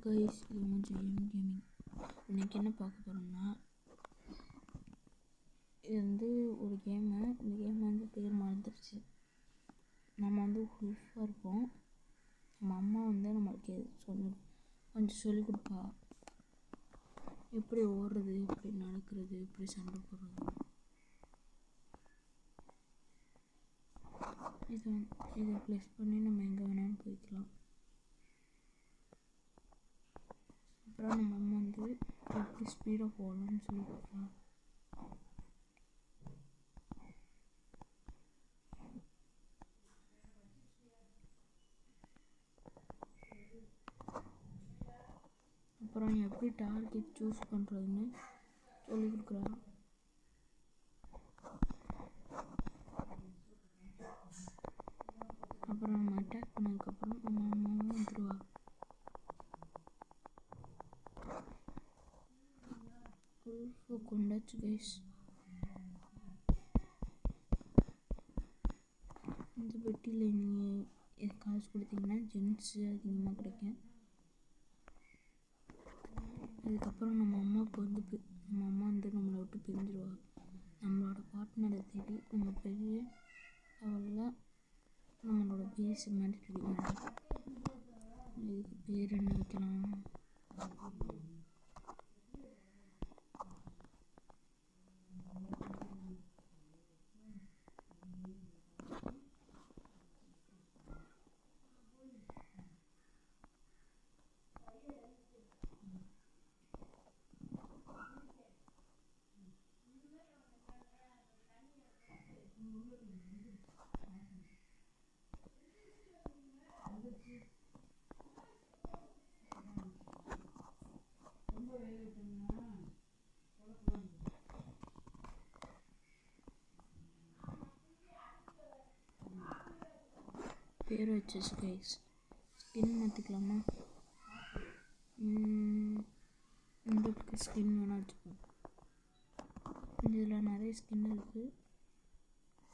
Guys, இது ஜெயம் gaming. இன்றைக்கி என்ன பார்க்க போகிறோம்னா, இது ஒரு கேமு. இந்த கேம் பேர் மறந்துடுச்சு. நம்ம உல்ஃபாக இருப்போம். நம்ம அம்மா நம்மளுக்கு கொஞ்சம் சொல்லிக் கொடுப்பா. எப்படி ஓடுறது, எப்படி நடக்கிறது, எப்படி சண்டை போடுறது. இதை ப்ளஸ் பண்ணி நம்ம எங்கே வேணாலும் போய்க்கலாம். அப்புறம் நம்ம அம்மா எப்படி ஸ்பீடாக போகலான்னு சொல்லி கொடுக்கலாம். அப்புறம் எப்படி டார்கெட் சூஸ் பண்ணுறதுன்னு சொல்லி கொடுக்குறாங்க. அப்புறம் நம்ம அட்டாக் பண்ணதுக்கப்புறம் நம்ம அம்மாவும் வந்துடுவா. உல்ஃபு கொண்டாச்சு கைஸ். இந்த பெட்டியில் நீங்கள் காசு கொடுத்தீங்கன்னா ஜென்ஸு அதிகமாக கிடைக்கும். அதுக்கப்புறம் நம்ம அம்மாவுக்கு நம்ம அம்மா நம்மளை விட்டு பிரிஞ்சிடுவா. நம்மளோட பார்ட்னரை தேடி நம்ம பெரிய லெவலில் நம்மளோட பேஸ் மாட்டிட்டு இதுக்கு பேர் என்ன வைக்கலாம்? பேர் வச்சு கைஸ். ஸ்கின் மாற்றிக்கலாமா? உங்களுக்கு ஸ்கின் வேணால் வச்சுக்கோங்க. இதில் நிறைய ஸ்கின் இருக்குது.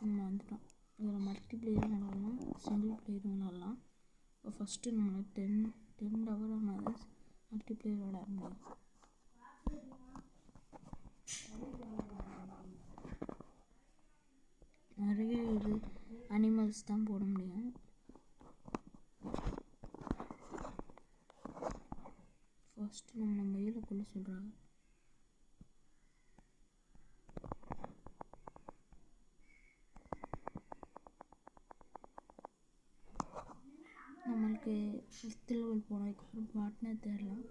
நம்ம வந்துட்டோம். இதில் மல்டி பிளேயரும் விளாட்லாம், சிங்கிள் பிளேயரும் விளாட்லாம். இப்போ ஃபஸ்ட்டு நம்ம 10 ஹவர் ஆனால் மல்டி பிளேயர் விளாட முடியும். நிறைய அனிமல்ஸ் தான் போட முடியும். ஃபஸ்ட்டு நம்ம மயிலை கொள்ள சொல்கிறாங்க. நம்மளுக்கு 5th லெவல் போனதுக்கப்புறம் பார்ட்னர் தேடலாம்.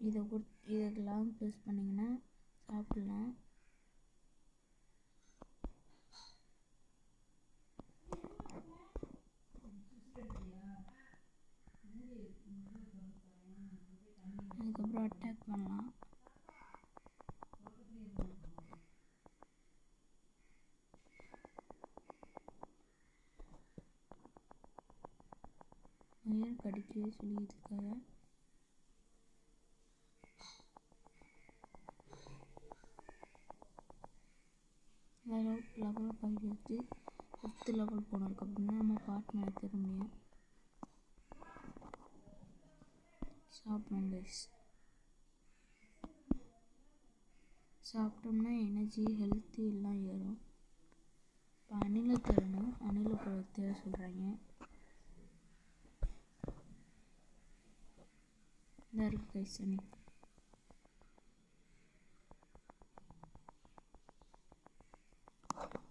இதை லாங் ப்ரெஸ் பண்ணிங்கன்னா சாப்பிட்லாம். அதுக்கப்புறம் அட்டாக் பண்ணலாம். மயில் கடிக்கவே சொல்லியிருக்காங்க. லெவல் 5 வச்சு 5th லெவல் போனதுக்கப்புறம் நம்ம பார்ட்னரை தேட முடியும். சாப்பிடணும் கைஸ். சாப்பிட்டோம்னா எனர்ஜி, ஹெல்த்து எல்லாம் ஏறும். இப்போ அணிலை தேடணும். அணிலை தேட சொல்கிறாங்க. இதாக இருக்குது கைஸ் அணி.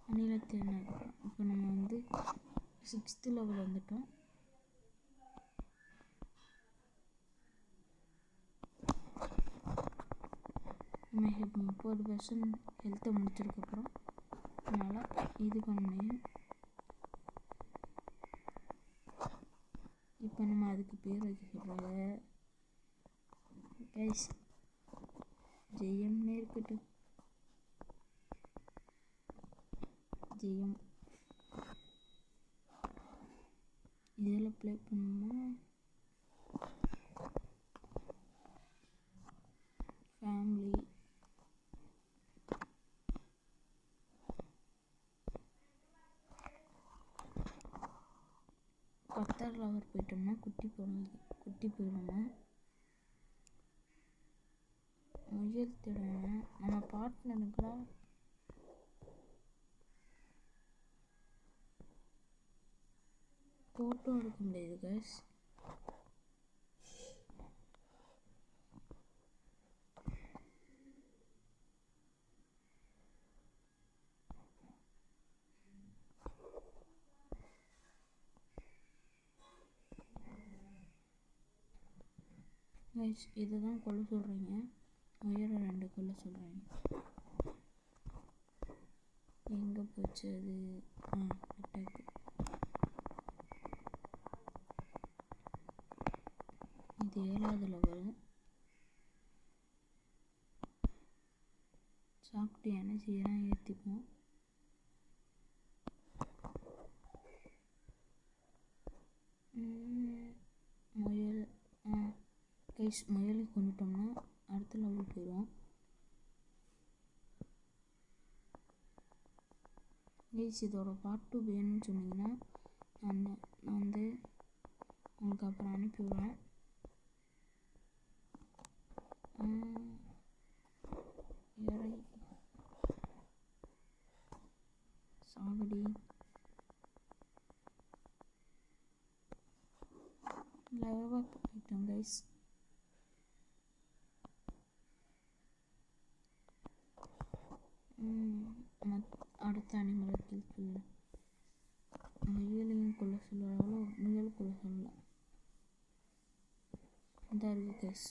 அணிலை தேடினதுக்கப்புறம் இப்போ நம்ம 6th லெவல் வந்துட்டோம். நம்ம 30% ஹெல்த்தை முடிச்சதுக்கப்புறம் என்னால் இது பண்ண முடியும். இப்போ நம்ம அதுக்கு பேர் வைக்க சொல்கிறாங்க கைஸ். ஜெயம்னே இருக்கட்டும். ஜெயம். இதில் ப்ளே பண்ணோம்னா ஃபேமிலி, 10வது லெவல் போயிட்டோம்னா குட்டி போயிடுமா. முயல் தேடணும். நம்ம பார்ட்னருக்குலாம் ஃபோட்டோ எடுக்க முடியாது கைஸ். கைஸ் இதுதான் கொல்ல சொல்கிறீங்க. முயலை 2 கொல்ல சொல்கிறீங்க. எங்கே போச்சு அது? அட்டாக்கு. இது 7வது லெவல். சாப்பிட்டு எனர்ஜியெல்லாம் ஏற்றிப்போம். முயல் கைஸ் முயலை கொண்டுட்டோம்னா அடுத்த லெவல் போயிடுவோம். கைஸ் இதோட பார்ட் 2 வேணும்னு சொன்னீங்கன்னா நான் வந்து உங்களுக்கு அப்புறம் அனுப்பிவிடுவேன். இறை சாவடி லெவல் போயிட்டோம் கைஸ். அடுத்த அனிமலை கில் முயலையும் கொள்ள சொல்லுறாங்களோ முயல் கொள்ள சொல்லலாம். இந்த இருக்கு கைஸ்.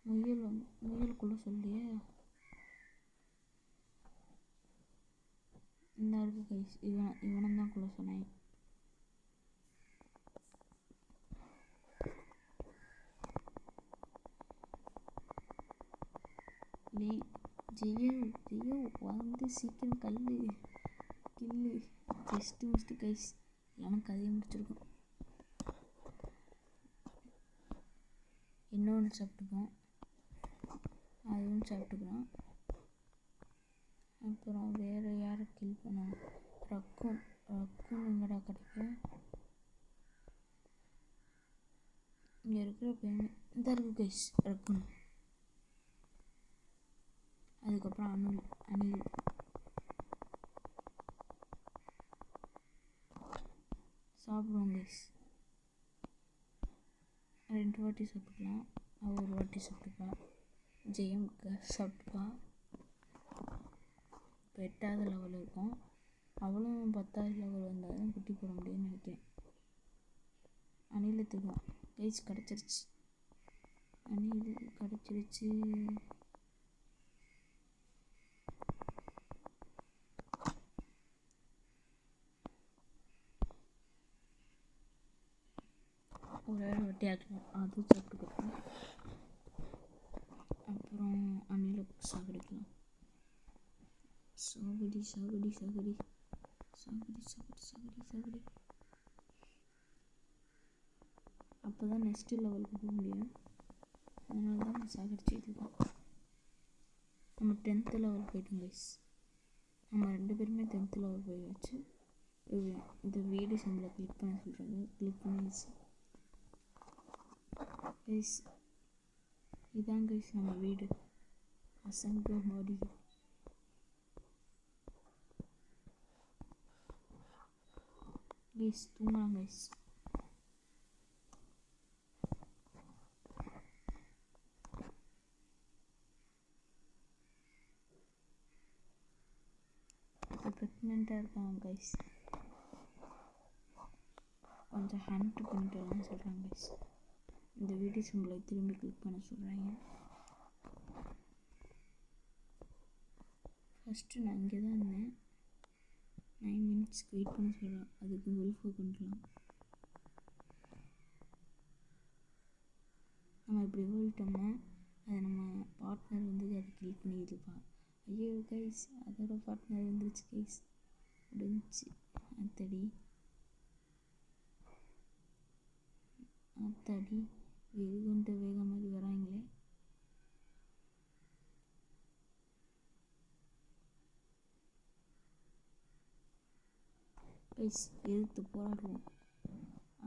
முயல் கொள்ள சொல்லியே இந்த இருக்கு கைஸ். இவனை தான் கொள்ள சொன்னேன். ஜெயோ வந்து சீக்கிரம் கில்லு ஜஸ்ட் கைஸ். எனக்கு கதையை முடிச்சிருக்கோம். இன்னொன்று சாப்பிட்டுப்போம். அதுவும் சாப்பிட்டுக்கிறோம். அப்புறம் வேறு யாரை கில் பண்ணோம்? ரக்கூன் எங்கடா கிடைக்கும்? இங்கே இருக்கிற பெண் இந்த இருக்கு கைஸ் ரக்கூன். அதுக்கப்புறம் அணில் சாப்பிடுவோம் கைஸ். 2 வாட்டி சாப்பிட்டுக்கலாம். அவள் 1 வாட்டி சாப்பிட்டுப்பா. ஜெயம் சாப்பிட்டுப்பா. இப்போ 8வது லெவல் இருக்கும். அவளும் 10வது லெவல் வந்தால் தான் குட்டி போட முடியும்னு நினைக்கிறேன். அணிலை தேடுவோம் கைஸ். கிடச்சிருச்சு. அணில் கிடச்சிருச்சு. ஒரு வாட்டி அது சாப்பிட்டுக்கலாம். அப்புறம் அணிலை சாப்பிடிக்கலாம். சாகடி. அப்போ தான் நெக்ஸ்ட்டு லெவலுக்கு போக முடியும். அதனால தான் நான் சாகடிச்சிட்டு இருக்கோம். நம்ம 10th லெவல் போயிட்டோம் கைஸ். நம்ம 2 பேருமே 10th லெவல் போயாச்சு. இந்த வீடு சிம்பிளை கிளிக் பண்ண சொல்கிறாங்க. கிளிக் பண்ணிடுச்சு கைஸ். இதான் கைஸ் நம்ம வீடு. அசங்க மாடி. கைஸ் தூங்கலாம் கைஸ். இப்போ ப்ரெக்னெண்ட்டாக இருக்காங்க கைஸ். கொஞ்சம் ஹண்ட் பண்ணிட்டு வரலாம்னு சொல்கிறாங்க கைஸ். இந்த வீடியோ சிம்பிளை திரும்பி கிளிக் பண்ண சொல்கிறாங்க. ஃபஸ்ட்டு நான் இங்கே தான் இருந்தேன். 9 மினிட்ஸ்க்கு வெயிட் பண்ண சொல்கிறேன். அதுக்கு வெல்ஃபோ பண்ணலாம். நம்ம இப்படி ஓடிட்டோம்னா அதை நம்ம பார்ட்னர் வந்து அதை கிளிக் பண்ணியிருப்பான். ஐயோ கைஸ் அதோட பார்ட்னர் வந்துருச்சு கைஸ். முடிஞ்சிச்சு. அத்தாடி வெகுண்ட வேகம் மாதிரி வராங்களே. கைஸ் எதிர்த்து போராடுவோம்.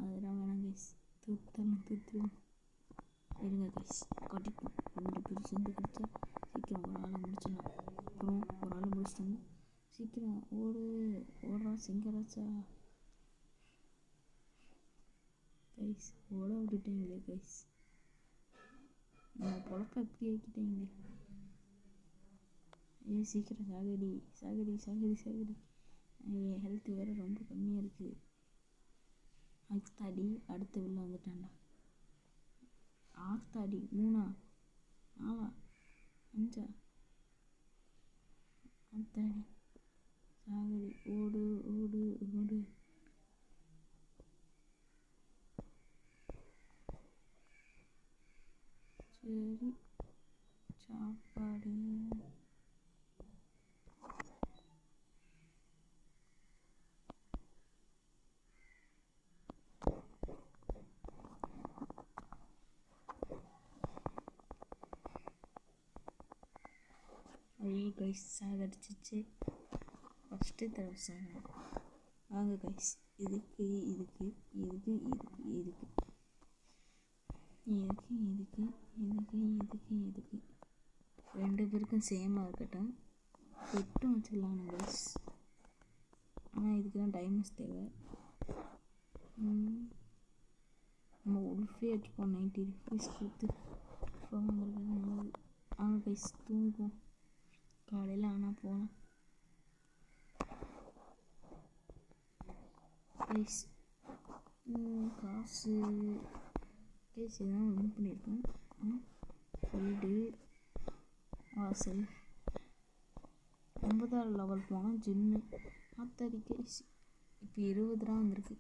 அதெல்லாம் வேணாம் கைஸ். தூத்துருவோம். இருங்க கைஸ், கட்டிப்போம். 2 பேர் சேர்ந்து கடிச்சா சீக்கிரம் ஒரு ஆளை முடிச்சிடலாம். அப்புறம் ஒரு ஆளை முடிச்சிட்டோம். சீக்கிரம் ஓடுறா சிங்கராச்சா கைஸ். ஓட விட்டுட்டீங்களே கைஸ், நம்ம பொழப்ப எப்படி ஆக்கிட்டீங்களே. சீக்கிரம் சாகடி. என் ஹெல்த் வேறு ரொம்ப கம்மியாக இருக்குது. ஆக்ஸ்தாடி அடுத்த வெளில வந்துட்டான்டா. ஆக்ஸ்தாடி 3 4 5 ஆக்ஸ்தாடி சாகடி. ஓடு. சரி, சாப்பாடு. ஐயோ கைஸ், சாகடிச்சிச்சு. ஃபஸ்ட்டு தடவை சாகணும். வாங்க கைஸ், இதுக்கு 2 பேருக்கும் சேமாக இருக்கட்டும். பெட்டும் வச்சுக்கலாம் கைஸ். ஆனால் இதுக்கு தான் டைமண்ட்ஸ் தேவை. நம்ம உல்ஃபே வச்சுப்போம். 90 rupees கொடுத்து வாங்குறது நல்லது. வாங்க கைஸ், தூங்குவோம். காலையில் ஆனால் போகலாம் கைஸ். காசு கைஸ் இதெல்லாம் வின் பண்ணியிருக்கோம். வீடு வாசல் 9வது லெவல் போனால் ஜிம்மு. ஆத்தாடி கைஸ், இப்போ 20 ரூபா வந்திருக்கு.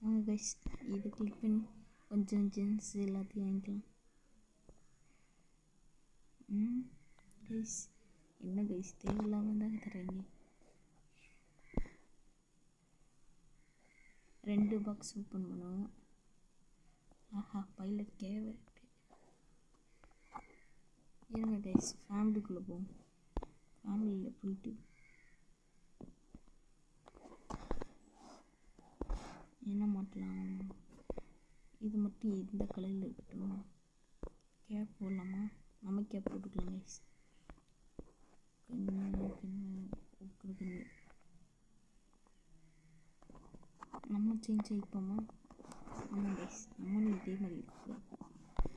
வாங்க கைஸ், இதை கிளிக் பண்ணி கொஞ்சம் ஜென்ஸ் எல்லாத்தையும் வாங்கிக்கலாம். கைஸ் என்ன கைஸ், தேவையில்லாமல் தாங்க தர்றீங்க. 2 பாக்ஸ் ஓப்பன் பண்ணுவோம். ஆஹா, பைலட் கேவட். இருங்க கைஸ், ஃபேமிலிக்குள்ளே போவோம். ஃபேமிலியில் போயிட்டு என்ன மாட்டலாம். இது மட்டும் இந்த கலரில் இருக்கட்டும். கேப் போடலாமா? நம்ம கேப் போட்டுக்கலாம் கைஸ். நம்ம சேஞ்ச் ஆகிப்போமா? ஆமாம் கைஸ், நம்மளும் இதே மாதிரி இருக்கும்.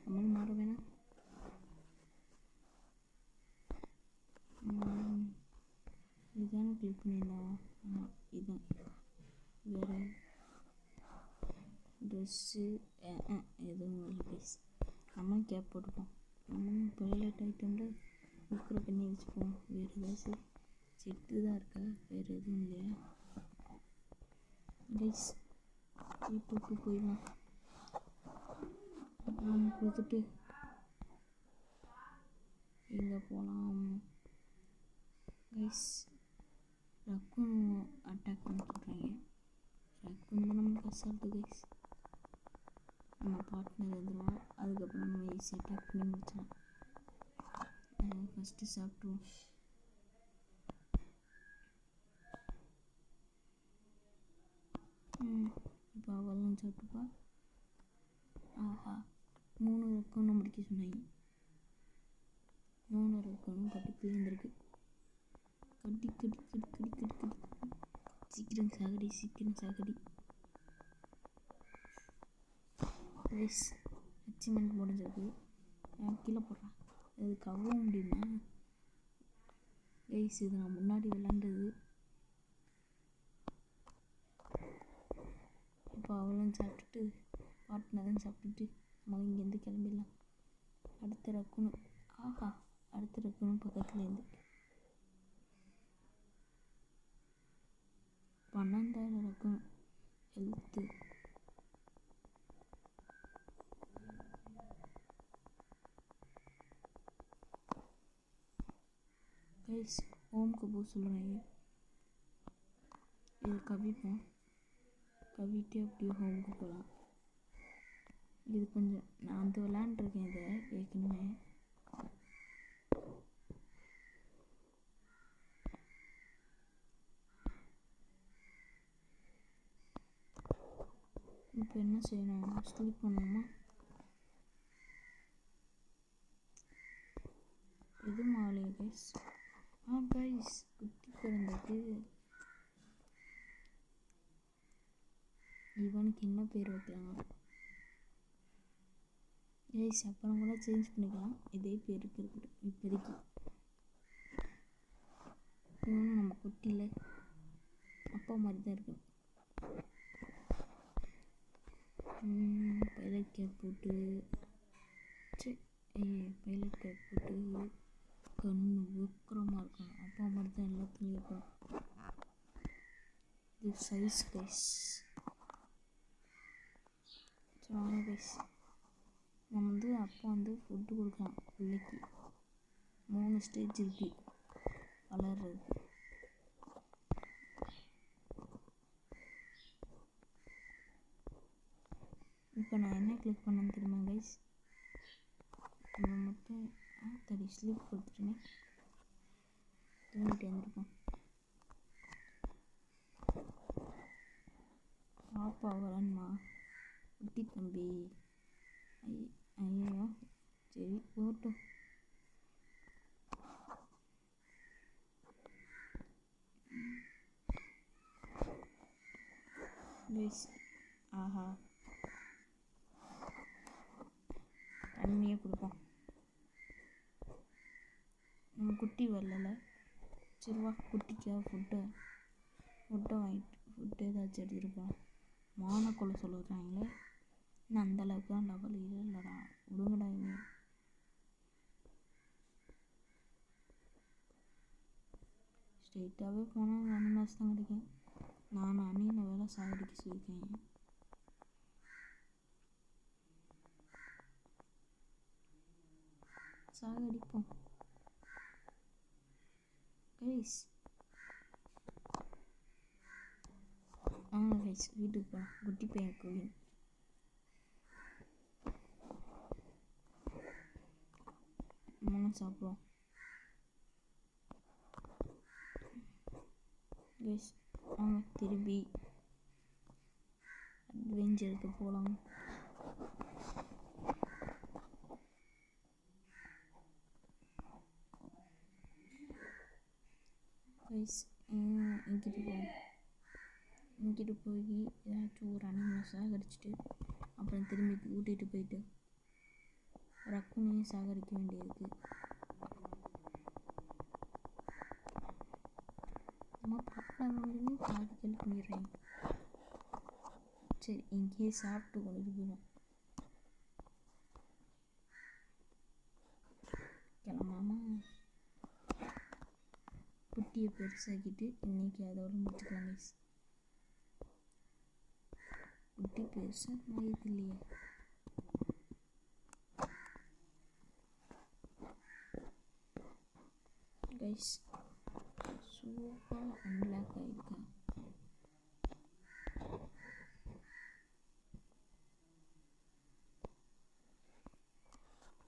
நம்மளும் மாற வேணாம். இதுதானே கிளிக் பண்ணியிருந்தோம். ஆமாம், இதுதான். வேறு ட்ரெஸ்ஸு எதுவும் இல்லை கைஸ். நம்மளும் கேப் போட்டுப்போம். நம்மளும் பைலட் ஐட்டமில் புக்கிற பண்ணி வச்சுப்போம். வேறு ஏதாச்சும் செட்டு தான் இருக்கா? வேறு எதுவும் இல்லையா கைஸ்? போட்டு போயிடலாம். கொடுத்துட்டு எங்கே போகலாம் கைஸ்? ரக்குன் அட்டாக் பண்ண சொல்கிறாங்க. ரக்குன் தான் நம்மளுக்கு அசால்ட்டு கைஸ். நம்ம பார்ட்னர் வந்துடுவோம். அதுக்கப்புறம் நம்ம ஈஸியாக அட்டாக் பண்ணி முடிச்சிடலாம். ஃபஸ்ட்டு சாப்பிட்ருவோம். இப்போ அவெல்லாம் சாப்பிட்டுப்பா. ஆஹா, 3 ரக்கம்னு முடிக்க சொன்னாங்க. 3 ரக்கம்னு கட்டி இருந்திருக்கு. கடி. சீக்கிரம் சாகடி. ரைஸ் அச்சீவ்மெண்ட் முடிஞ்சிருக்கு. கீழே போடுறேன். அது கவவும் முடியுமா ரைஸ்? இது நான் முன்னாடி விளாண்டது. இப்போ அவளும் சாப்பிட்டுட்டு பார்ட்னரும் சாப்பிட்டுட்டு நம்ம இங்கேருந்து கிளம்பிடலாம். அடுத்த ரக்கணும். ஆஹா, அடுத்த ரக்கணும் பக்கத்துலேருந்து 12,000 ரக்கணும் ஹெல்த்து. கைஸ், ஹோம்க்கு போக சொல்கிறாங்க. இது கவிப்போம். கவிட்டு அப்படியே ஹோம்க்கு போகலாம். இது கொஞ்சம் நான் வந்து விளாண்டுருக்கேன் இதை ஏற்கனவே. இப்போ என்ன செய்யணும்? ஸ்லீப் பண்ணணுமா? இது மாலை கைஸ். கைஸ் குட்டி பிறந்தது. இவனுக்கு என்ன பேர் வைக்கலாம் கைஸ்? அப்புறம் கூட சேஞ்ச் பண்ணிக்கலாம். இதே பேர் இருக்கட்டும் இப்போதைக்கு. இவனும் நம்ம குட்டியில் அப்பா மாதிரி தான் இருக்கு. பைலட் கேப் போட்டு பைலட் கேப் போட்டு கண்ணு உக்கரமாக இருக்கும். அப்பா மாதிரி தான் எல்லாத்துலேயும் இருக்கும். இது சைஸ் கைஸ். வாங்க கைஸ், நம்ம அப்பா ஃபுட்டு கொடுக்கலாம். பிள்ளைக்கு 3 ஸ்டேஜ் இருக்குது வளர்றதுக்கு. இப்போ நான் என்ன கிளிக் பண்ணேன்னு தெரியுமா கைஸ்? இவன் மட்டும் தடி ஸ்லீப் கொடுத்துட்டேனே, தூங்கிட்டு வந்துருக்கோம். பாப்பா வரணுமா குட்டி தம்பி? ஐயோ சரி போட்டும். கைஸ் ஆஹா தண்ணியே கொடுப்போம். நம்ம குட்டி வரல. சரிவா, குட்டிக்காக ஃபுட்டை வாங்கிட்டு ஃபுட்டு ஏதாச்சும் எடுத்துருப்போம். மான கொலை சொல்லுறாங்களே, இன்னும் அந்தளவுக்கு தான் லெவல் இல்லைடா. விடுங்கடா. இவங்க ஸ்ட்ரெயிட்டாகவே போனால் அனிமல்ஸ் தான் கிடைக்கும். நான் அணியில் வேலை சாகடிக்க சொல்லியிருக்கேன். சாகடிப்போம் கைஸ். கைஸ் வீட்டுக்கு போகலாம். குட்டி பையன் கோவில் சாப்பிடுவோம் கைஸ். திரும்பி அட்வென்ச்சருக்கு போகலாம். கைஸ் இங்கிட்டு போய் ஏதாச்சும் ஒரு அனிமலை சாகடிச்சிட்டு அப்புறம் திரும்பி கூட்டிகிட்டு போயிட்டு ரக்குனையும் சாகடிக்க வேண்டியிருக்கு. நம்ம பக்கம் பாதிக்கல் பண்ணிடுறேன். சரி இங்கேயே சாப்பிட்டு கொண்டு போயிடும். கிளம்பாமா குட்டியை பெருசாக்கிட்டு இன்னைக்கு அதோட முடிச்சுக்கலாம் கைஸ். குட்டி பெருசாக மாறியது இல்லையா கைஸ்? சூப்பராக அன்லாக் ஆகிருக்கா.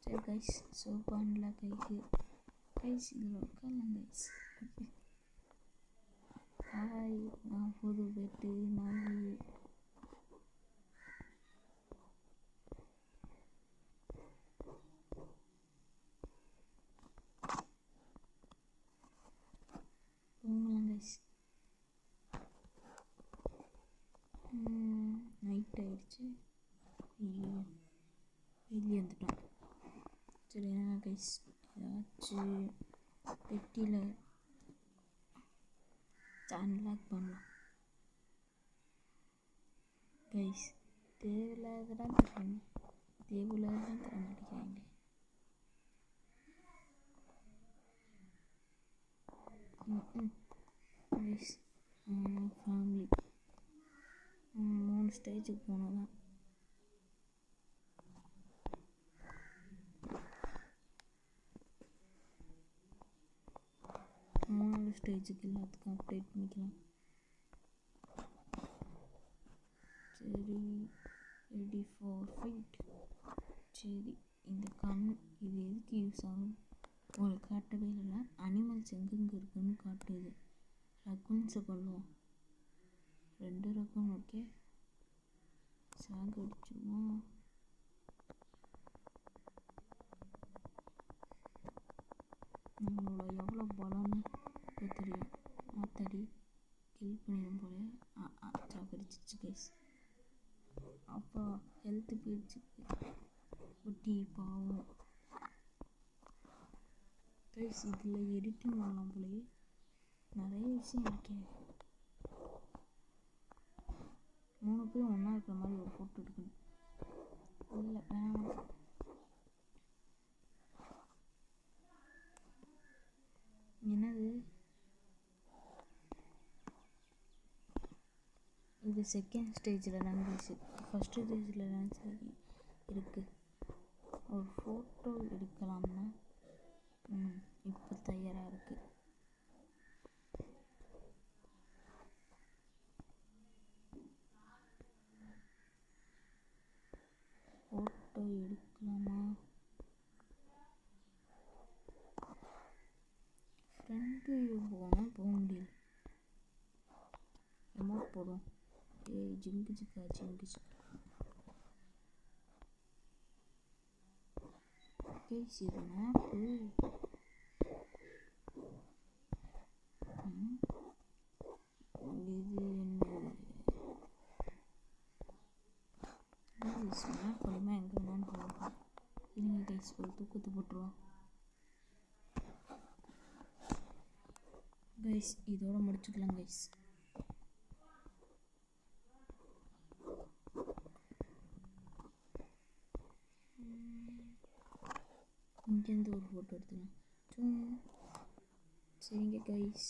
சரி கைஸ், சூப்பராக அன்லாக் ஆகிருக்கு கைஸ். இதில் உட்காரலாம் கைஸ். ஹாய், நான் புது பெட்டு நாய். தூங்கலாம் கைஸ். நைட் ஆயிடுச்சு. வெளியே வந்துட்டோம். சரி என்ன கைஸ், ஏதாச்சும் பெட்டியில் அன்லாக் பண்ணலாம் கைஸ். தேவையில்லாதான் தராங்க, தேவையில்லாதான் தர மாட்டேங்கிறாங்க. கைஸ் ஃபேமிலி 3 ஸ்டேஜுக்கு போனால் தான். ஸ்டேஜுக்கு எல்லாத்துக்கும் அப்டேட் பண்ணிக்கலாம். சரி ரெடி ஃபார் ஃபைட். சரி இந்த கண் இது எதுக்கு யூஸ் ஆகும் உங்களுக்கு காட்டவே இல்லை. அனிமல்ஸ் எங்கெங்கே இருக்குன்னு காட்டுது. ரக்குன்ஸை கொள்ளுவோம். 2 ரக்குன் ஓகே. சாகடிச்சுமா நம்மளோட எவ்வளோ பலம்னு இப்போ தெரியும். ஆத்தாடி கில் பண்ணிடும் போல. சாகடிச்சிச்சு கைஸ். அப்பா ஹெல்த்து போயிடுச்சு. குட்டி பாவம் கைஸ். இதில் எடிட்டிங் பண்ணலாம் போலயே. நிறைய விஷயம் இருக்கே. 3 பேரும் ஒன்றா இருக்கிற மாதிரி ஒரு ஃபோட்டோ எடுக்கணும். இல்லை வேணாம். என்னது இது? செகண்ட் ஸ்டேஜில் நடந்துச்சு. ஃபஸ்ட்டு ஸ்டேஜில் நடந்துச்சு இருக்குது. ஒரு ஃபோட்டோ எடுக்கலாம்னா இப்போ தயாராக இருக்குது. ஃபோட்டோ எடுக்கலாமா? ஃப்ரண்ட் வியூ போனால் போக முடியல. எமௌண்ட் போடும். ஜிங்கு ஜிக்கா ஜிங்கு ஜிக்கா. கைஸ் இது மேப்பு. இது என்ன மேப் மூலமாக எங்கே வேணாலும் போகலாம். இருங்க கைஸ் ஒரு தூக்கத்தை போட்டுருவோம். கைஸ் இதோட முடிச்சுக்கலாம் கைஸ். இங்கேருந்து ஒரு ஃபோட்டோ எடுத்துக்கலாம். சரிங்க guys,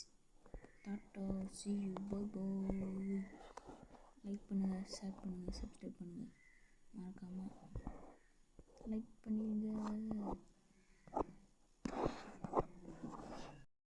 tata, see you, bye bye. Like பண்ணுங்கள், ஷேர் பண்ணுங்கள், சப்ஸ்கிரைப் பண்ணுங்கள். மறக்காமல் லைக் பண்ணிடுங்க.